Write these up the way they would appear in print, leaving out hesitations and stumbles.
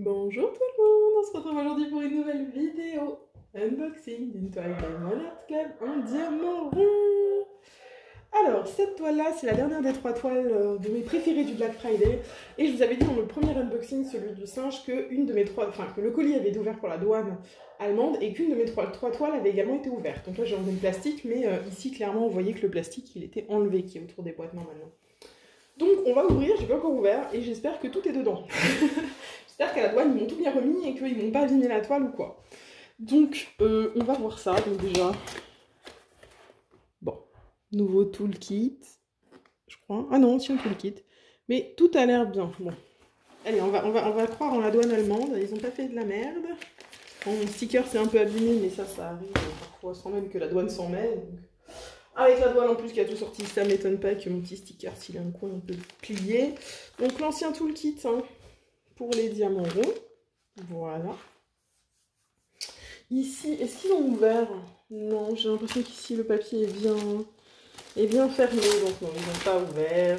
Bonjour tout le monde, on se retrouve aujourd'hui pour une nouvelle vidéo unboxing d'une toile Diamond Art Club en diamant rond. Alors, cette toile-là, c'est la dernière des trois toiles de mes préférées du Black Friday. Et je vous avais dit dans le premier unboxing, celui du singe, que que le colis avait été ouvert pour la douane allemande et qu'une de mes trois toiles avait également été ouverte. Donc là, j'ai enlevé le plastique, mais ici, clairement, vous voyez que le plastique, il était enlevé, qui est autour des boîtes normalement. Donc, on va ouvrir, j'ai pas encore ouvert, et j'espère que tout est dedans. J'espère qu'à la douane, ils m'ont tout bien remis et qu'ils m'ont pas abîmé la toile ou quoi. Donc, on va voir ça. Donc déjà, bon, nouveau toolkit, je crois. Ah non, c'est un toolkit. Mais tout a l'air bien. Bon, allez, on va croire en la douane allemande. Ils ont pas fait de la merde. Bon, mon sticker c'est un peu abîmé, mais ça arrive parfois sans même que la douane s'en mêle. Donc... Avec la douane en plus qui a tout sorti, ça m'étonne pas que mon petit sticker, s'il a un coin un peu plié. Donc l'ancien toolkit hein, pour les diamants ronds. Voilà. Ici, est-ce qu'ils ont ouvert? Non, j'ai l'impression qu'ici le papier est bien fermé, donc non, ils n'ont pas ouvert.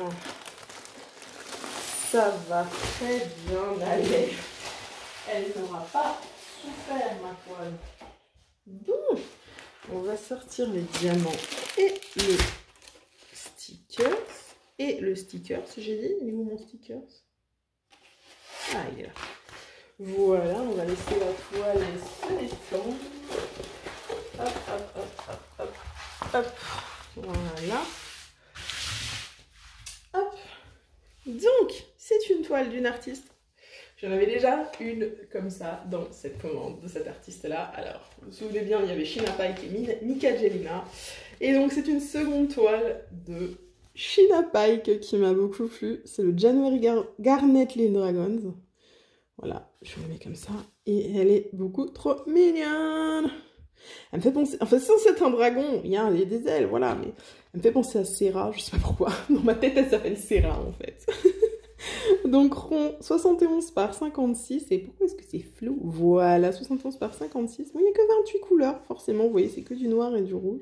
Ça va très bien aller. Elle n'aura pas souffert, ma toile. Bon, on va sortir les diamants et le sticker. Et le sticker, j'ai dit, il est où mon sticker? Ah, il est là. Voilà, on va laisser la toile se détendre. Hop, hop, hop, hop, hop, hop. Voilà. Hop. Donc, c'est une toile d'une artiste. J'en avais déjà une comme ça dans cette commande de cet artiste-là. Alors, vous vous souvenez bien, il y avait Sheena Pike et Mika Jelena. Et donc, c'est une seconde toile de Sheena Pike qui m'a beaucoup plu. C'est le January Garnet Lily Dragons. Voilà, je vous la mets comme ça. Et elle est beaucoup trop mignonne. Elle me fait penser... Enfin, sans être un dragon, il y a des ailes, voilà. Mais elle me fait penser à Serra, je sais pas pourquoi. Dans ma tête, elle s'appelle Serra, en fait. Donc, rond 71 par 56. Et pourquoi est-ce que c'est flou? Voilà, 71 par 56. Bon, il n'y a que 28 couleurs, forcément. Vous voyez, c'est que du noir et du rouge.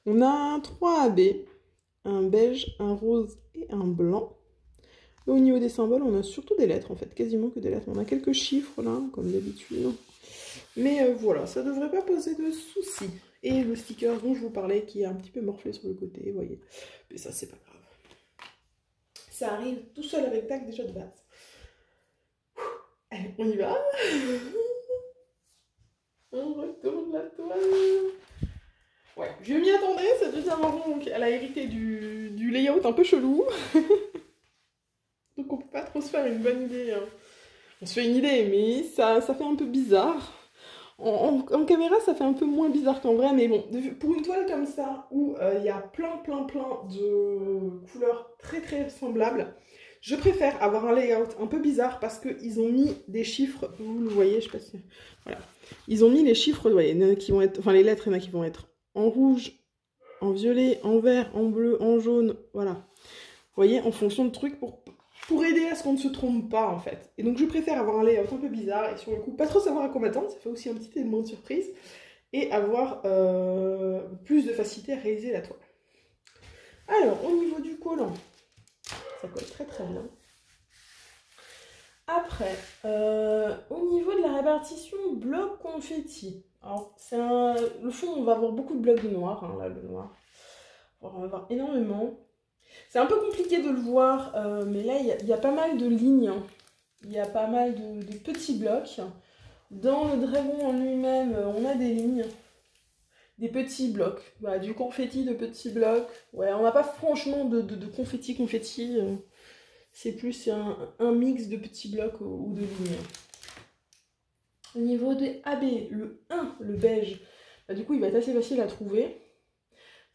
On a 3 AB. Un beige, un rose et un blanc. Et au niveau des symboles, on a surtout des lettres, en fait. Quasiment que des lettres. On a quelques chiffres, là, comme d'habitude. Mais voilà, ça devrait pas poser de soucis. Et le sticker dont je vous parlais, qui est un petit peu morflé sur le côté, vous voyez. Mais ça, c'est pas grave. Ça arrive tout seul avec tac déjà de base. Allez, on y va. On retourne la toile. Ouais, je m'y attendais, cette deuxième rond, donc elle a hérité du layout un peu chelou. Donc on peut pas trop se faire une bonne idée. Hein. On se fait une idée, mais ça fait un peu bizarre. En caméra, ça fait un peu moins bizarre qu'en vrai, mais bon, pour une toile comme ça, où il y a plein de couleurs très semblables, je préfère avoir un layout un peu bizarre parce qu'ils ont mis des chiffres, vous le voyez, je sais pas si... Voilà. Ils ont mis les chiffres, vous voyez, qui vont être, enfin les lettres, il y en a qui vont être en rouge, en violet, en vert, en bleu, en jaune, voilà. Vous voyez, en fonction de trucs pour aider à ce qu'on ne se trompe pas en fait. Et donc je préfère avoir un layout un peu bizarre et sur le coup pas trop savoir à quoi m'attendre, ça fait aussi un petit élément de surprise, et avoir plus de facilité à réaliser la toile. Alors au niveau du collant, ça colle très bien. Après, au niveau de la répartition bloc confetti, alors le fond on va avoir beaucoup de blocs de noir, hein, là le noir, on va avoir énormément. C'est un peu compliqué de le voir, mais là, il y a pas mal de lignes. Il y a pas mal de petits blocs. Dans le dragon en lui-même, on a des lignes. Des petits blocs. Voilà, du confetti de petits blocs. Ouais, on n'a pas franchement de confetti. C'est plus un mix de petits blocs ou de lignes. Au niveau des AB, le 1, le beige, bah, du coup, il va être assez facile à trouver.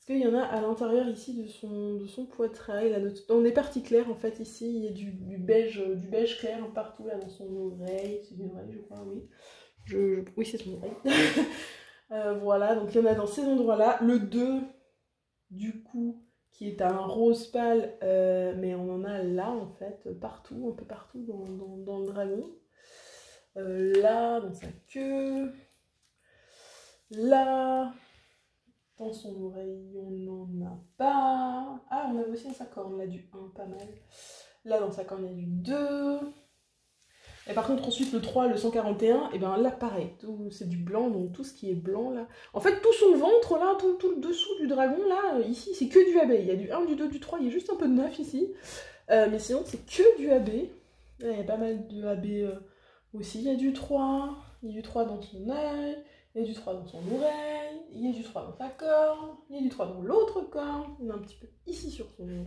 Parce qu'il y en a à l'intérieur ici de son poitrail, là, dans des parties claires en fait ici, il y a du beige clair partout là dans son oreille, c'est une oreille je crois, oui. Oui c'est son oreille. Voilà, donc il y en a dans ces endroits là. Le 2 du coup qui est un rose pâle, mais on en a là en fait, partout, un peu partout dans le dragon. Là, dans sa queue. Là... Dans son oreille, on n'en a pas. Ah, on a aussi dans sa corne, là, du 1, pas mal. Là, dans sa corne, il y a du 2. Et par contre, ensuite, le 3, le 141, et bien là, pareil, c'est du blanc, donc tout ce qui est blanc, là. En fait, tout son ventre, là, tout le dessous du dragon, là, ici, c'est que du AB. Il y a du 1, du 2, du 3, il y a juste un peu de 9 ici. Mais sinon, c'est que du AB. Là, il y a pas mal de AB aussi. Il y a du 3, il y a du 3 dans son œil, il y a du 3 dans son oreille, il y a du 3 dans sa corne, il y a du 3 dans l'autre corne, il y en a un petit peu ici sur son aile.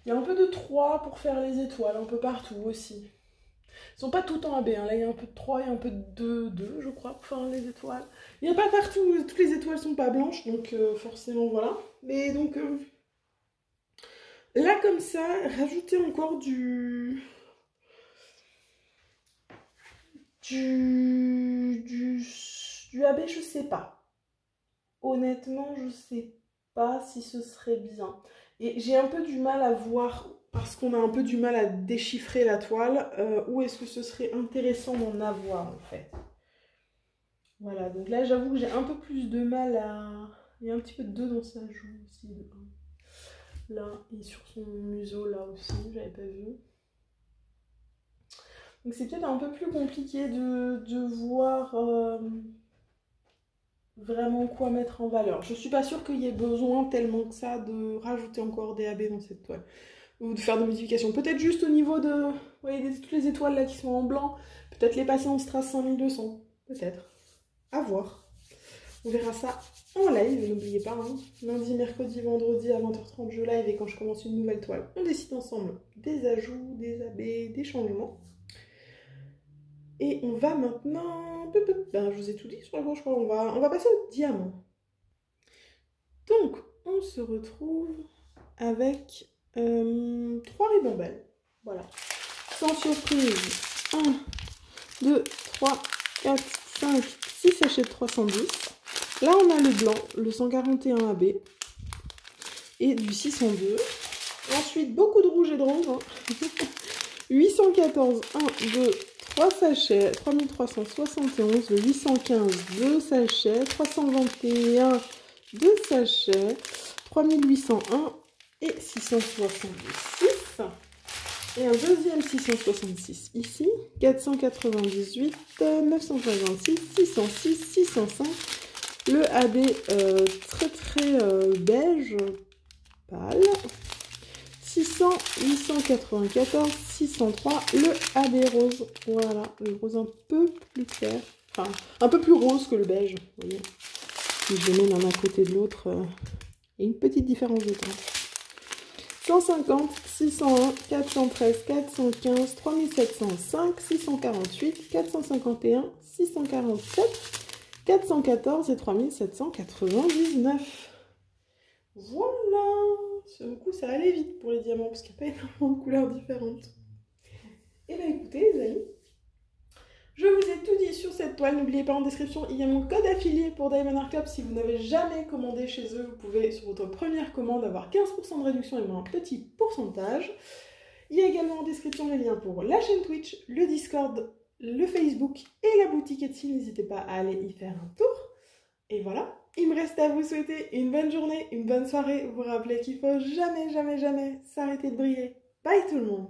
Il y a un peu de 3 pour faire les étoiles, un peu partout aussi. Ils sont pas tout en AB, hein. Là il y a un peu de 3 et un peu de 2, je crois, pour faire les étoiles. Il n'y a pas partout, toutes les étoiles sont pas blanches, donc forcément voilà. Mais donc, là comme ça, rajouter encore du AB, je sais pas. Honnêtement, je sais pas si ce serait bien. Et j'ai un peu du mal à voir, parce qu'on a un peu du mal à déchiffrer la toile, où est-ce que ce serait intéressant d'en avoir en fait. Voilà, donc là j'avoue que j'ai un peu plus de mal à... Il y a un petit peu de 2 dans sa joue aussi, là, et sur son museau là aussi, j'avais pas vu. Donc c'est peut-être un peu plus compliqué de voir vraiment quoi mettre en valeur. Je suis pas sûre qu'il y ait besoin tellement que ça de rajouter encore des AB dans cette toile. Ou de faire des modifications. Peut-être juste au niveau de... Vous voyez, toutes les étoiles là qui sont en blanc. Peut-être les passer en strass 5200. Peut-être. À voir. On verra ça en live, n'oubliez pas. Hein. Lundi, mercredi, vendredi à 20h30, je live. Et quand je commence une nouvelle toile, on décide ensemble des ajouts, des AB, des changements. Et on va maintenant... Ben, je vous ai tout dit sur la gauche, je crois. On va passer au diamant. Donc, on se retrouve avec 3 ribambelles. Voilà. Sans surprise. 1, 2, 3, 4, 5, 6 sachets de 310. Là, on a le blanc, le 141 AB et du 602. Ensuite, beaucoup de rouge et de rose. Hein. 814, 1, 2, 3 sachets, 3371, le 815, 2 sachets, 321, 2 sachets, 3801 et 666. Et un deuxième 666 ici, 498, 956, 606, 605. Le AB très beige, pâle. 600, 894, 603, le AB rose. Voilà, le rose un peu plus clair. Enfin, un peu plus rose que le beige, vous voyez. Si je mets l'un à côté de l'autre, il y a une petite différence de teinte. 150, 601, 413, 415, 3705, 648, 451, 647, 414 et 3799. Voilà. Sur le coup, ça allait vite pour les diamants parce qu'il n'y a pas énormément de couleurs différentes. Et bien écoutez les amis, je vous ai tout dit sur cette toile. N'oubliez pas en description, il y a mon code affilié pour Diamond Art Club. Si vous n'avez jamais commandé chez eux, vous pouvez sur votre première commande avoir 15% de réduction et moins un petit pourcentage. Il y a également en description les liens pour la chaîne Twitch, le Discord, le Facebook et la boutique Etsy. N'hésitez pas à aller y faire un tour. Et voilà, il me reste à vous souhaiter une bonne journée, une bonne soirée. Vous rappelez qu'il faut jamais s'arrêter de briller. Bye tout le monde!